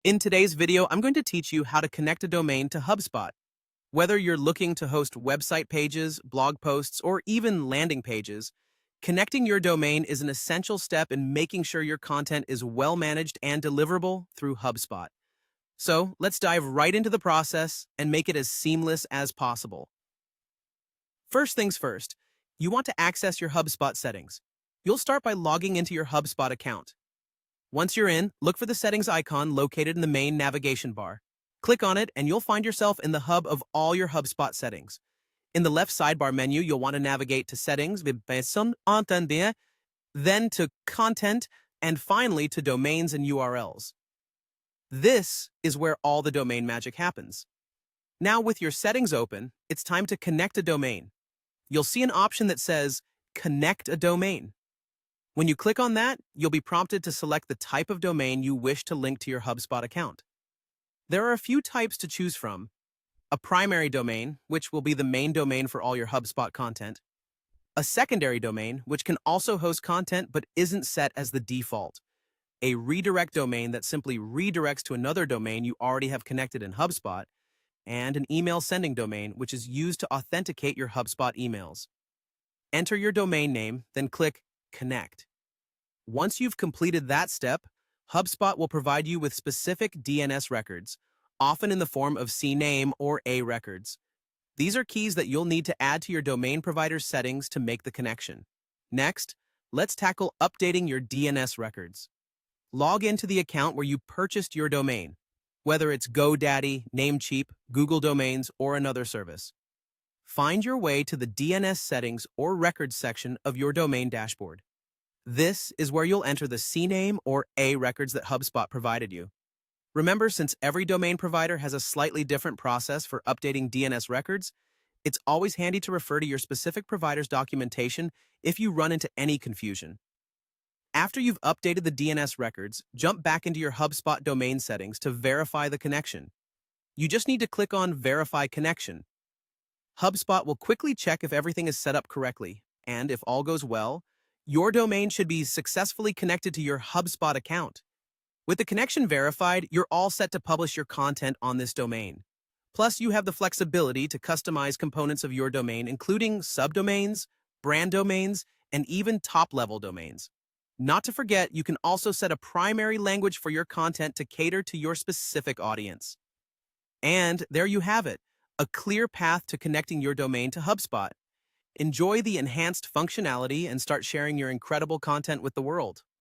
In today's video, I'm going to teach you how to connect a domain to HubSpot. Whether you're looking to host website pages, blog posts, or even landing pages, connecting your domain is an essential step in making sure your content is well managed and deliverable through HubSpot. So let's dive right into the process and make it as seamless as possible. First things first, you want to access your HubSpot settings. You'll start by logging into your HubSpot account. Once you're in, look for the settings icon located in the main navigation bar. Click on it and you'll find yourself in the hub of all your HubSpot settings. In the left sidebar menu, you'll want to navigate to Settings, then to Content, and finally to Domains and URLs. This is where all the domain magic happens. Now with your settings open, it's time to connect a domain. You'll see an option that says Connect a Domain. When you click on that, you'll be prompted to select the type of domain you wish to link to your HubSpot account. There are a few types to choose from. A primary domain, which will be the main domain for all your HubSpot content. A secondary domain, which can also host content but isn't set as the default. A redirect domain that simply redirects to another domain you already have connected in HubSpot. And an email sending domain, which is used to authenticate your HubSpot emails. Enter your domain name, then click Connect. Once you've completed that step, HubSpot will provide you with specific DNS records, often in the form of CNAME or A records. These are keys that you'll need to add to your domain provider's settings to make the connection. Next, let's tackle updating your DNS records. Log into the account where you purchased your domain, whether it's GoDaddy, Namecheap, Google Domains, or another service. Find your way to the DNS settings or records section of your domain dashboard. This is where you'll enter the CNAME or A records that HubSpot provided you. Remember, since every domain provider has a slightly different process for updating DNS records, it's always handy to refer to your specific provider's documentation if you run into any confusion. After you've updated the DNS records, jump back into your HubSpot domain settings to verify the connection. You just need to click on Verify Connection. HubSpot will quickly check if everything is set up correctly, and if all goes well, your domain should be successfully connected to your HubSpot account. With the connection verified, you're all set to publish your content on this domain. Plus, you have the flexibility to customize components of your domain, including subdomains, brand domains, and even top-level domains. Not to forget, you can also set a primary language for your content to cater to your specific audience. And there you have it, a clear path to connecting your domain to HubSpot. Enjoy the enhanced functionality and start sharing your incredible content with the world.